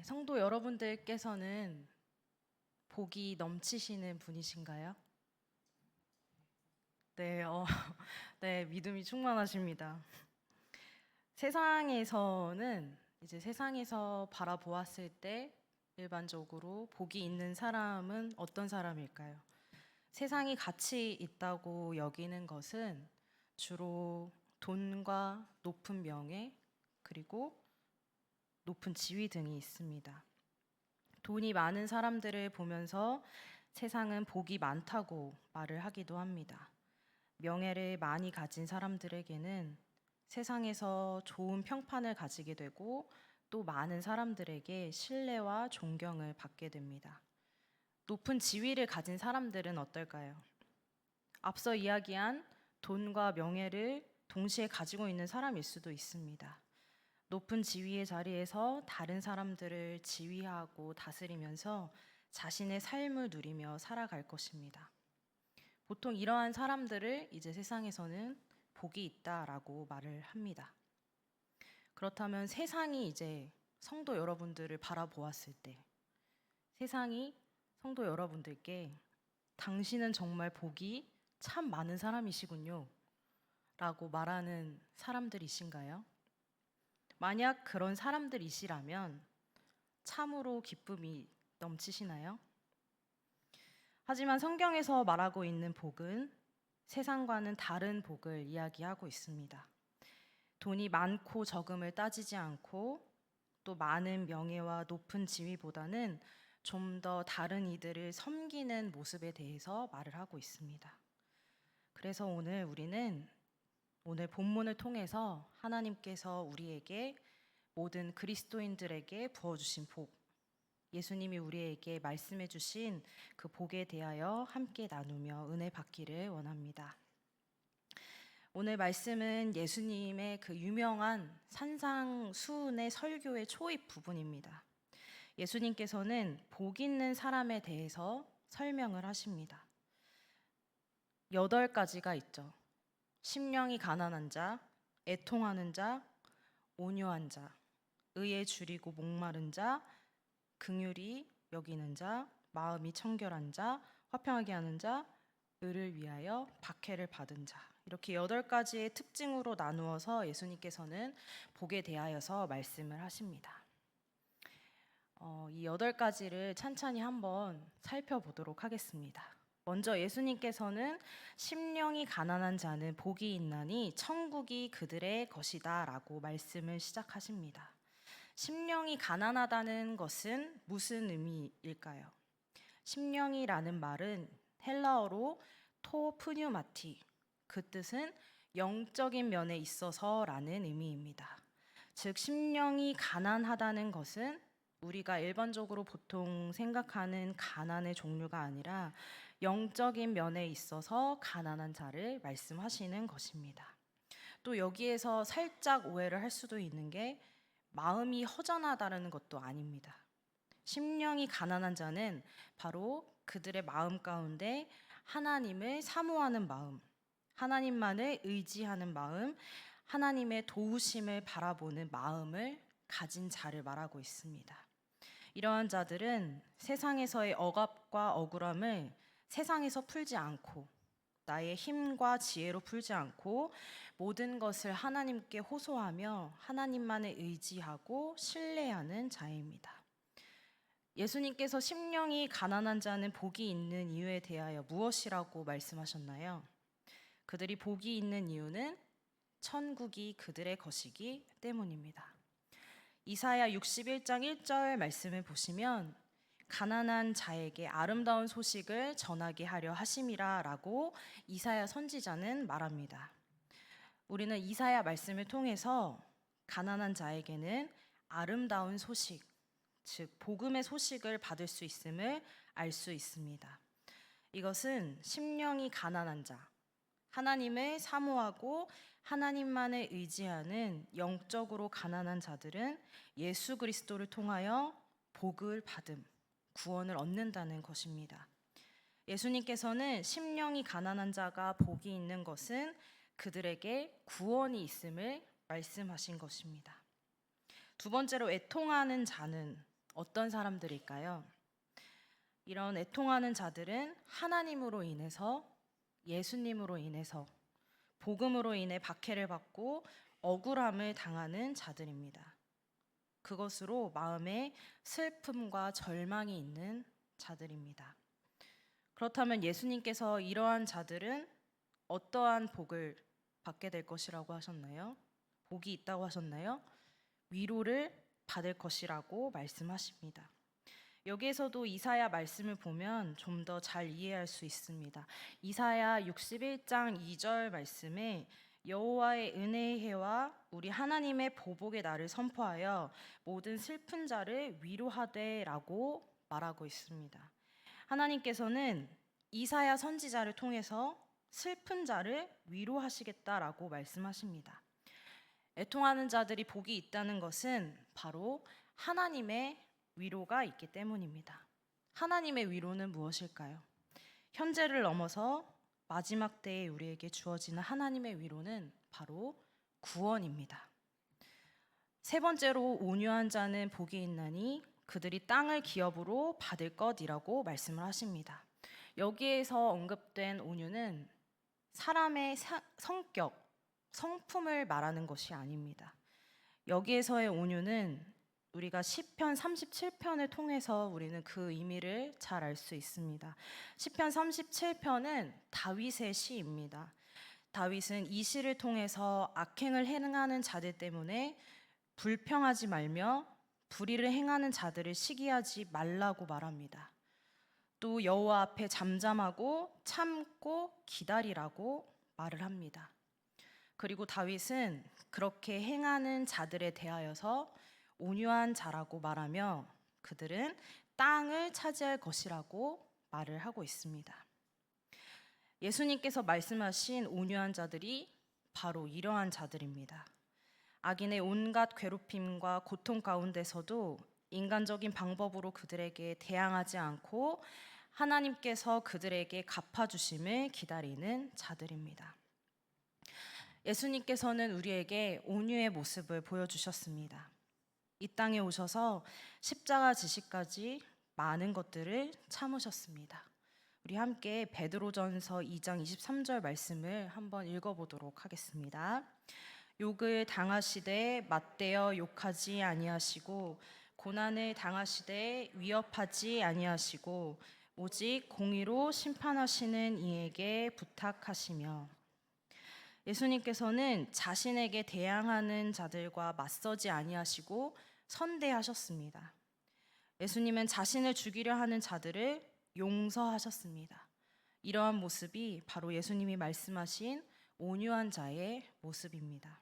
성도 여러분들께서는 복이 넘치시는 분이신가요? 네, 네, 믿음이 충만하십니다. 세상에서 바라보았을 때 일반적으로 복이 있는 사람은 어떤 사람일까요? 세상이 가치 있다고 여기는 것은 주로 돈과 높은 명예, 그리고 높은 지위 등이 있습니다. 돈이 많은 사람들을 보면서 세상은 복이 많다고 말을 하기도 합니다. 명예를 많이 가진 사람들에게는 세상에서 좋은 평판을 가지게 되고 또 많은 사람들에게 신뢰와 존경을 받게 됩니다. 높은 지위를 가진 사람들은 어떨까요? 앞서 이야기한 돈과 명예를 동시에 가지고 있는 사람일 수도 있습니다. 높은 지위의 자리에서 다른 사람들을 지휘하고 다스리면서 자신의 삶을 누리며 살아갈 것입니다. 보통 이러한 사람들을 이제 세상에서는 복이 있다라고 말을 합니다. 그렇다면 세상이 이제 성도 여러분들을 바라보았을 때 세상이 성도 여러분들께 당신은 정말 복이 참 많은 사람이시군요 라고 말하는 사람들이신가요? 만약 그런 사람들이시라면 참으로 기쁨이 넘치시나요? 하지만 성경에서 말하고 있는 복은 세상과는 다른 복을 이야기하고 있습니다. 돈이 많고 적음을 따지지 않고 또 많은 명예와 높은 지위보다는 좀 더 다른 이들을 섬기는 모습에 대해서 말을 하고 있습니다. 그래서 우리는 오늘 본문을 통해서 하나님께서 우리에게 모든 그리스도인들에게 부어주신 복, 예수님이 우리에게 말씀해 주신 그 복에 대하여 함께 나누며 은혜 받기를 원합니다. 오늘 말씀은 예수님의 그 유명한 산상수훈의 설교의 초입 부분입니다. 예수님께서는 복 있는 사람에 대해서 설명을 하십니다. 8가지가 있죠. 심령이 가난한 자, 애통하는 자, 온유한 자, 의에 줄이고 목마른 자, 긍휼히 여기는 자, 마음이 청결한 자, 화평하게 하는 자, 의를 위하여 박해를 받은 자. 이렇게 8가지의 특징으로 나누어서 예수님께서는 복에 대하여서 말씀을 하십니다. 이 8가지를 찬찬히 한번 살펴보도록 하겠습니다. 먼저 예수님께서는 심령이 가난한 자는 복이 있나니 천국이 그들의 것이다 라고 말씀을 시작하십니다. 심령이 가난하다는 것은 무슨 의미일까요? 심령이라는 말은 헬라어로 토프뉴마티, 그 뜻은 영적인 면에 있어서라는 의미입니다. 즉 심령이 가난하다는 것은 우리가 일반적으로 보통 생각하는 가난의 종류가 아니라 영적인 면에 있어서 가난한 자를 말씀하시는 것입니다. 또 여기에서 살짝 오해를 할 수도 있는 게 마음이 허전하다는 것도 아닙니다. 심령이 가난한 자는 바로 그들의 마음 가운데 하나님을 사모하는 마음, 하나님만을 의지하는 마음, 하나님의 도우심을 바라보는 마음을 가진 자를 말하고 있습니다. 이러한 자들은 세상에서의 억압과 억울함을 세상에서 풀지 않고 나의 힘과 지혜로 풀지 않고 모든 것을 하나님께 호소하며 하나님만을 의지하고 신뢰하는 자입니다. 예수님께서 심령이 가난한 자는 복이 있는 이유에 대하여 무엇이라고 말씀하셨나요? 그들이 복이 있는 이유는 천국이 그들의 것이기 때문입니다. 이사야 61장 1절 말씀을 보시면 가난한 자에게 아름다운 소식을 전하게 하려 하심이라 라고 이사야 선지자는 말합니다. 우리는 이사야 말씀을 통해서 가난한 자에게는 아름다운 소식, 즉 복음의 소식을 받을 수 있음을 알 수 있습니다. 이것은 심령이 가난한 자, 하나님을 사모하고 하나님만을 의지하는 영적으로 가난한 자들은 예수 그리스도를 통하여 복을 받음, 구원을 얻는다는 것입니다. 예수님께서는 심령이 가난한 자가 복이 있는 것은 그들에게 구원이 있음을 말씀하신 것입니다. 두 번째로 애통하는 자는 어떤 사람들일까요? 이런 애통하는 자들은 하나님으로 인해서, 예수님으로 인해서, 복음으로 인해 박해를 받고 억울함을 당하는 자들입니다. 그것으로 마음에 슬픔과 절망이 있는 자들입니다. 그렇다면 예수님께서 이러한 자들은 어떠한 복을 받게 될 것이라고 하셨나요? 복이 있다고 하셨나요? 위로를 받을 것이라고 말씀하십니다. 여기에서도 이사야 말씀을 보면 좀 더 잘 이해할 수 있습니다. 이사야 61장 2절 말씀에 여호와의 은혜의 해와 우리 하나님의 보복의 날을 선포하여 모든 슬픈 자를 위로하되라고 말하고 있습니다. 하나님께서는 이사야 선지자를 통해서 슬픈 자를 위로하시겠다라고 말씀하십니다. 애통하는 자들이 복이 있다는 것은 바로 하나님의 위로가 있기 때문입니다. 하나님의 위로는 무엇일까요? 현재를 넘어서 마지막 때에 우리에게 주어지는 하나님의 위로는 바로 구원입니다. 세 번째로 온유한 자는 복이 있나니 그들이 땅을 기업으로 받을 것이라고 말씀을 하십니다. 여기에서 언급된 온유는 사람의 성격, 성품을 말하는 것이 아닙니다. 여기에서의 온유는 우리가 시편 37편을 통해서 우리는 그 의미를 잘 알 수 있습니다. 시편 37편은 다윗의 시입니다. 다윗은 이 시를 통해서 악행을 행하는 자들 때문에 불평하지 말며 불의를 행하는 자들을 시기하지 말라고 말합니다. 또 여호와 앞에 잠잠하고 참고 기다리라고 말을 합니다. 그리고 다윗은 그렇게 행하는 자들에 대하여서 온유한 자라고 말하며 그들은 땅을 차지할 것이라고 말을 하고 있습니다. 예수님께서 말씀하신 온유한 자들이 바로 이러한 자들입니다. 악인의 온갖 괴롭힘과 고통 가운데서도 인간적인 방법으로 그들에게 대항하지 않고 하나님께서 그들에게 갚아주심을 기다리는 자들입니다. 예수님께서는 우리에게 온유의 모습을 보여주셨습니다. 이 땅에 오셔서 십자가 지시까지 많은 것들을 참으셨습니다. 우리 함께 베드로전서 2장 23절 말씀을 한번 읽어보도록 하겠습니다. 욕을 당하시되 맞대어 욕하지 아니하시고 고난을 당하시되 위협하지 아니하시고 오직 공의로 심판하시는 이에게 부탁하시며. 예수님께서는 자신에게 대항하는 자들과 맞서지 아니하시고 선대하셨습니다. 예수님은 자신을 죽이려 하는 자들을 용서하셨습니다. 이러한 모습이 바로 예수님이 말씀하신 온유한 자의 모습입니다.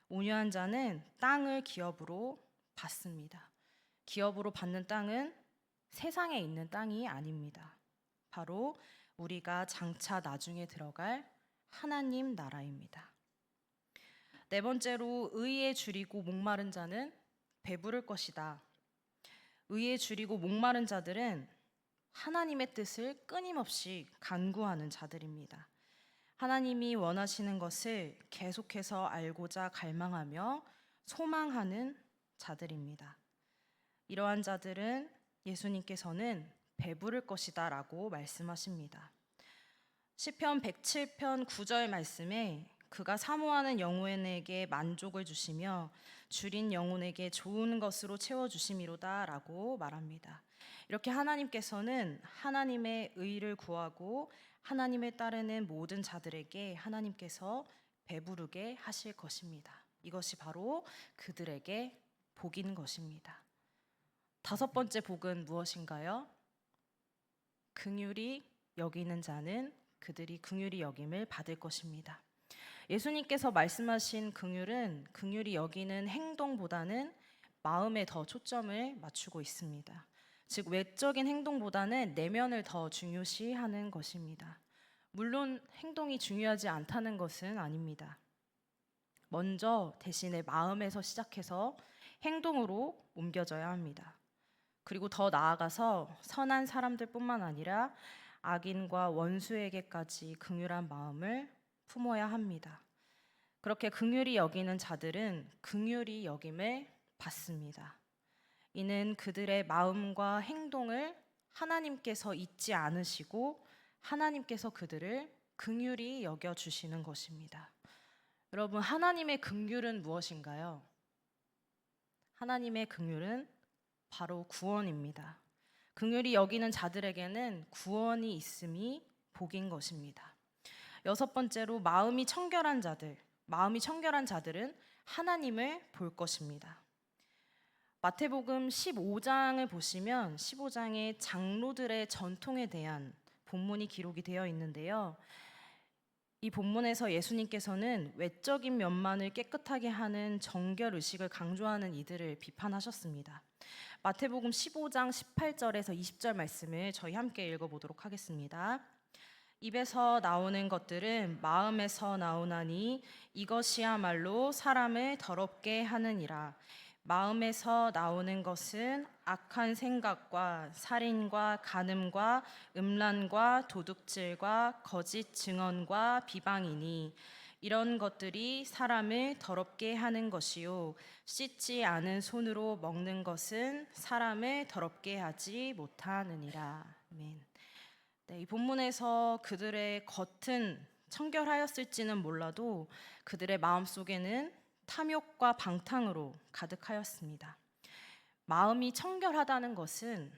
온유한 자는 땅을 기업으로 받습니다. 기업으로 받는 땅은 세상에 있는 땅이 아닙니다. 바로 우리가 장차 나중에 들어갈 하나님 나라입니다. 네 번째로 의에 줄이고 목마른 자는 배부를 것이다. 의에 줄이고 목마른 자들은 하나님의 뜻을 끊임없이 간구하는 자들입니다. 하나님이 원하시는 것을 계속해서 알고자 갈망하며 소망하는 자들입니다. 이러한 자들은 예수님께서는 배부를 것이다 라고 말씀하십니다. 시편 107편 9절 말씀에 그가 사모하는 영혼에게 만족을 주시며 줄인 영혼에게 좋은 것으로 채워주심이로다 라고 말합니다. 이렇게 하나님께서는 하나님의 의를 구하고 하나님을 따르는 모든 자들에게 하나님께서 배부르게 하실 것입니다. 이것이 바로 그들에게 복인 것입니다. 다섯 번째 복은 무엇인가요? 긍휼히 여기는 자는 그들이 긍휼히 여김을 받을 것입니다. 예수님께서 말씀하신 긍휼은 긍휼히 여기는 행동보다는 마음에 더 초점을 맞추고 있습니다. 즉 외적인 행동보다는 내면을 더 중요시하는 것입니다. 물론 행동이 중요하지 않다는 것은 아닙니다. 먼저 대신에 마음에서 시작해서 행동으로 옮겨져야 합니다. 그리고 더 나아가서 선한 사람들뿐만 아니라 악인과 원수에게까지 긍휼한 마음을 품어야 합니다. 그렇게 긍휼히 여기는 자들은 긍휼히 여김을 받습니다. 이는 그들의 마음과 행동을 하나님께서 잊지 않으시고 하나님께서 그들을 긍휼히 여겨 주시는 것입니다. 여러분, 하나님의 긍휼은 무엇인가요? 하나님의 긍휼은 바로 구원입니다. 긍휼히 여기는 자들에게는 구원이 있음이 복인 것입니다. 여섯 번째로 마음이 청결한 자들은 하나님을 볼 것입니다. 마태복음 15장을 보시면 15장에 장로들의 전통에 대한 본문이 기록이 되어 있는데요. 이 본문에서 예수님께서는 외적인 면만을 깨끗하게 하는 정결 의식을 강조하는 이들을 비판하셨습니다. 마태복음 15장 18절에서 20절 말씀을 저희 함께 읽어보도록 하겠습니다. 입에서 나오는 것들은 마음에서 나오나니 이것이야말로 사람을 더럽게 하느니라. 마음에서 나오는 것은 악한 생각과 살인과 간음과 음란과 도둑질과 거짓 증언과 비방이니 이런 것들이 사람을 더럽게 하는 것이요 씻지 않은 손으로 먹는 것은 사람을 더럽게 하지 못하느니라. 아멘. 네, 이 본문에서 그들의 겉은 청결하였을지는 몰라도 그들의 마음속에는 탐욕과 방탕으로 가득하였습니다. 마음이 청결하다는 것은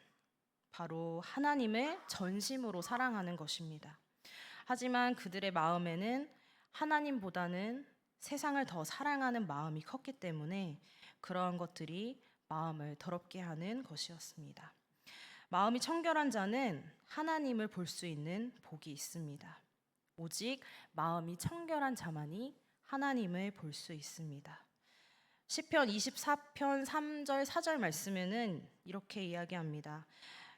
바로 하나님을 전심으로 사랑하는 것입니다. 하지만 그들의 마음에는 하나님보다는 세상을 더 사랑하는 마음이 컸기 때문에 그러한 것들이 마음을 더럽게 하는 것이었습니다. 마음이 청결한 자는 하나님을 볼 수 있는 복이 있습니다. 오직 마음이 청결한 자만이 하나님을 볼 수 있습니다. 시편 24편 3절 4절 말씀에는 이렇게 이야기합니다.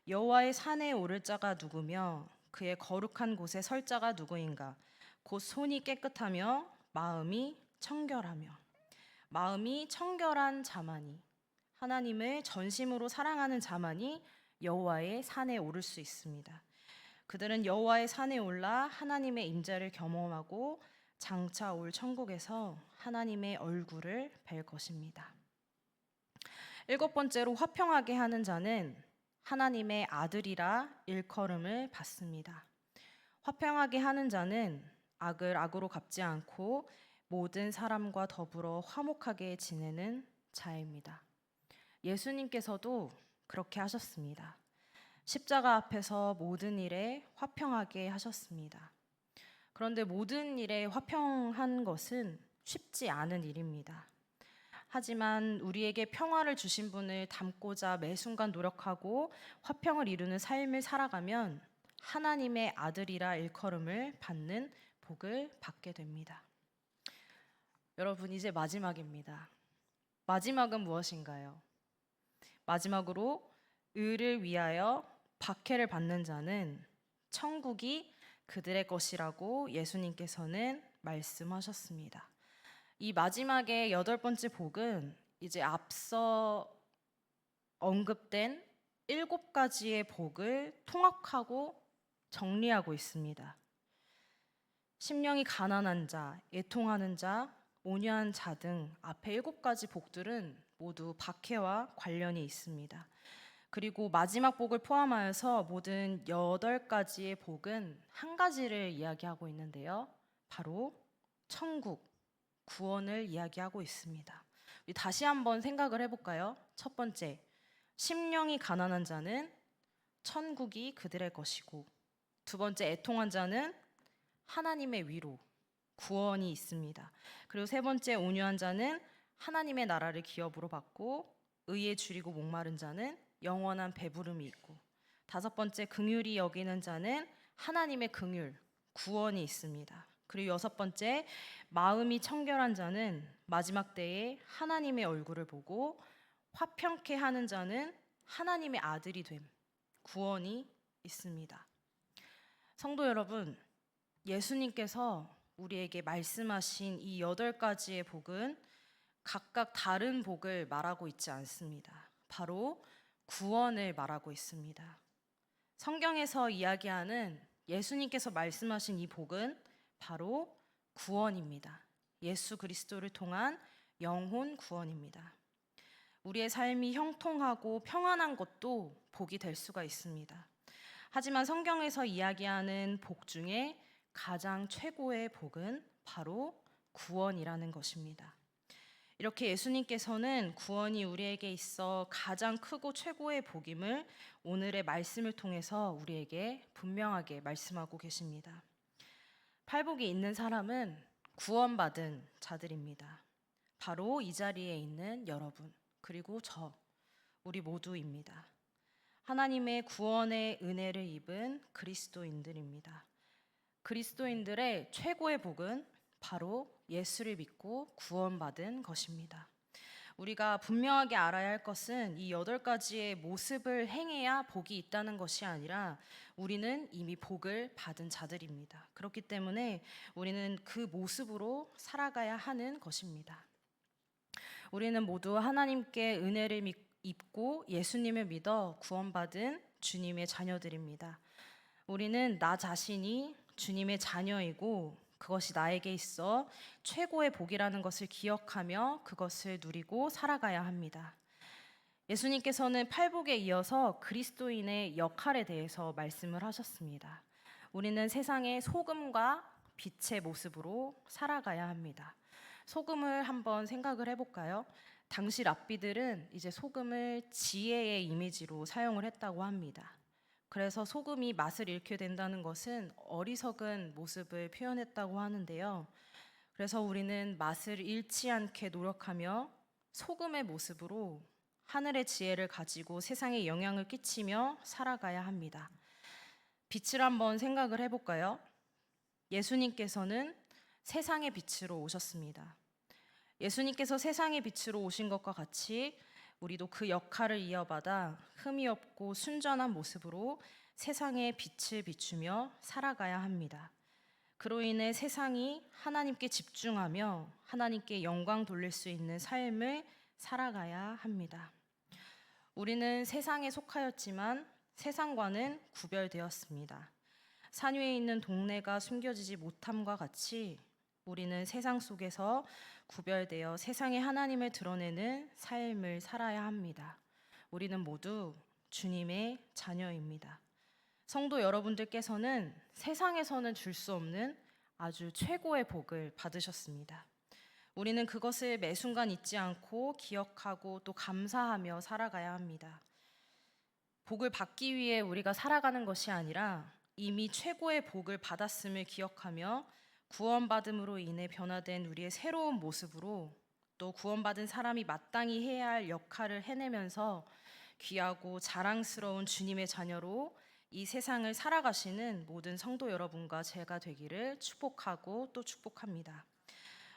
여호와의 산에 오를 자가 누구며 그의 거룩한 곳에 설 자가 누구인가? 곧 손이 깨끗하며 마음이 청결하며. 마음이 청결한 자만이, 하나님을 전심으로 사랑하는 자만이 여호와의 산에 오를 수 있습니다. 그들은 여호와의 산에 올라 하나님의 임재를 경험하고 장차 올 천국에서 하나님의 얼굴을 뵐 것입니다. 일곱 번째로 화평하게 하는 자는 하나님의 아들이라 일컬음을 받습니다. 화평하게 하는 자는 악을 악으로 갚지 않고 모든 사람과 더불어 화목하게 지내는 자입니다. 예수님께서도 그렇게 하셨습니다. 십자가 앞에서 모든 일에 화평하게 하셨습니다. 그런데 모든 일에 화평한 것은 쉽지 않은 일입니다. 하지만 우리에게 평화를 주신 분을 닮고자 매 순간 노력하고 화평을 이루는 삶을 살아가면 하나님의 아들이라 일컬음을 받는 복을 받게 됩니다. 여러분, 이제 마지막입니다. 마지막은 무엇인가요? 마지막으로 의를 위하여 박해를 받는 자는 천국이 그들의 것이라고 예수님께서는 말씀하셨습니다. 이 마지막의 여덟 번째 복은 이제 앞서 언급된 일곱 가지의 복을 통합하고 정리하고 있습니다. 심령이 가난한 자, 애통하는 자, 온유한 자 등 앞에 일곱 가지 복들은 모두 박해와 관련이 있습니다. 그리고 마지막 복을 포함하여서 모든 여덟 가지의 복은 한 가지를 이야기하고 있는데요. 바로 천국, 구원을 이야기하고 있습니다. 우리 다시 한번 생각을 해볼까요? 첫 번째, 심령이 가난한 자는 천국이 그들의 것이고, 두 번째, 애통한 자는 하나님의 위로, 구원이 있습니다. 그리고 세 번째, 온유한 자는 하나님의 나라를 기업으로 받고, 의에 줄이고 목마른 자는 영원한 배부름이 있고, 다섯 번째, 긍휼히 여기는 자는 하나님의 긍휼, 구원이 있습니다. 그리고 여섯 번째, 마음이 청결한 자는 마지막 때에 하나님의 얼굴을 보고 화평케 하는 자는 하나님의 아들이 됨, 구원이 있습니다. 성도 여러분, 예수님께서 우리에게 말씀하신 이 여덟 가지의 복은 각각 다른 복을 말하고 있지 않습니다. 바로 구원을 말하고 있습니다. 성경에서 이야기하는 예수님께서 말씀하신 이 복은 바로 구원입니다. 예수 그리스도를 통한 영혼 구원입니다. 우리의 삶이 형통하고 평안한 것도 복이 될 수가 있습니다. 하지만 성경에서 이야기하는 복 중에 가장 최고의 복은 바로 구원이라는 것입니다. 이렇게 예수님께서는 구원이 우리에게 있어 가장 크고 최고의 복임을 오늘의 말씀을 통해서 우리에게 분명하게 말씀하고 계십니다. 팔복이 있는 사람은 구원받은 자들입니다. 바로 이 자리에 있는 여러분, 그리고 우리 모두입니다. 하나님의 구원의 은혜를 입은 그리스도인들입니다. 그리스도인들의 최고의 복은 바로 예수를 믿고 구원받은 것입니다. 우리가 분명하게 알아야 할 것은 이 8가지의 모습을 행해야 복이 있다는 것이 아니라 우리는 이미 복을 받은 자들입니다. 그렇기 때문에 우리는 그 모습으로 살아가야 하는 것입니다. 우리는 모두 하나님께 은혜를 입고 예수님을 믿어 구원받은 주님의 자녀들입니다. 우리는 나 자신이 주님의 자녀이고 그것이 나에게 있어 최고의 복이라는 것을 기억하며 그것을 누리고 살아가야 합니다. 예수님께서는 팔복에 이어서 그리스도인의 역할에 대해서 말씀을 하셨습니다. 우리는 세상의 소금과 빛의 모습으로 살아가야 합니다. 소금을 한번 생각을 해볼까요? 당시 랍비들은 이제 소금을 지혜의 이미지로 사용을 했다고 합니다. 그래서 소금이 맛을 잃게 된다는 것은 어리석은 모습을 표현했다고 하는데요. 그래서 우리는 맛을 잃지 않게 노력하며 소금의 모습으로 하늘의 지혜를 가지고 세상에 영향을 끼치며 살아가야 합니다. 빛을 한번 생각을 해볼까요? 예수님께서는 세상의 빛으로 오셨습니다. 예수님께서 세상의 빛으로 오신 것과 같이 우리도 그 역할을 이어받아 흠이 없고 순전한 모습으로 세상의 빛을 비추며 살아가야 합니다. 그로 인해 세상이 하나님께 집중하며 하나님께 영광 돌릴 수 있는 삶을 살아가야 합니다. 우리는 세상에 속하였지만 세상과는 구별되었습니다. 산 위에 있는 동네가 숨겨지지 못함과 같이 우리는 세상 속에서 구별되어 세상의 하나님을 드러내는 삶을 살아야 합니다. 우리는 모두 주님의 자녀입니다. 성도 여러분들께서는 세상에서는 줄 수 없는 아주 최고의 복을 받으셨습니다. 우리는 그것을 매 순간 잊지 않고 기억하고 또 감사하며 살아가야 합니다. 복을 받기 위해 우리가 살아가는 것이 아니라 이미 최고의 복을 받았음을 기억하며 구원받음으로 인해 변화된 우리의 새로운 모습으로 또 구원받은 사람이 마땅히 해야 할 역할을 해내면서 귀하고 자랑스러운 주님의 자녀로 이 세상을 살아가시는 모든 성도 여러분과 제가 되기를 축복하고 또 축복합니다.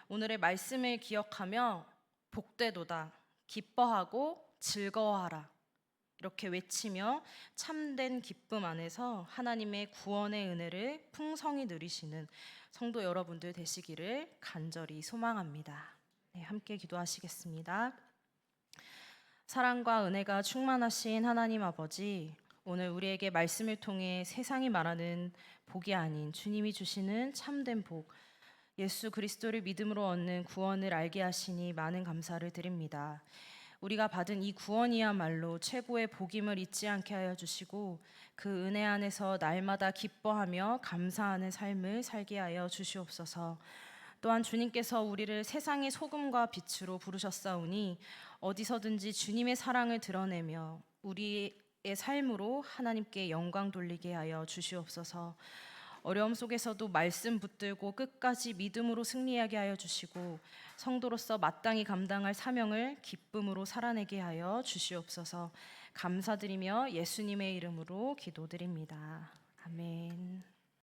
오늘의 말씀을 기억하며 복되도다, 기뻐하고 즐거워하라 이렇게 외치며 참된 기쁨 안에서 하나님의 구원의 은혜를 풍성히 누리시는 성도 여러분들 되시기를 간절히 소망합니다. 네, 함께 기도하시겠습니다. 사랑과 은혜가 충만하신 하나님 아버지, 오늘 우리에게 말씀을 통해 세상이 말하는 복이 아닌 주님이 주시는 참된 복, 예수 그리스도를 믿음으로 얻는 구원을 알게 하시니 많은 감사를 드립니다. 우리가 받은 이 구원이야말로 최고의 복임을 잊지 않게 하여 주시고 그 은혜 안에서 날마다 기뻐하며 감사하는 삶을 살게 하여 주시옵소서. 또한 주님께서 우리를 세상의 소금과 빛으로 부르셨사오니 어디서든지 주님의 사랑을 드러내며 우리의 삶으로 하나님께 영광 돌리게 하여 주시옵소서. 어려움 속에서도 말씀 붙들고 끝까지 믿음으로 승리하게 하여 주시고 성도로서 마땅히 감당할 사명을 기쁨으로 살아내게 하여 주시옵소서. 감사드리며 예수님의 이름으로 기도드립니다. 아멘.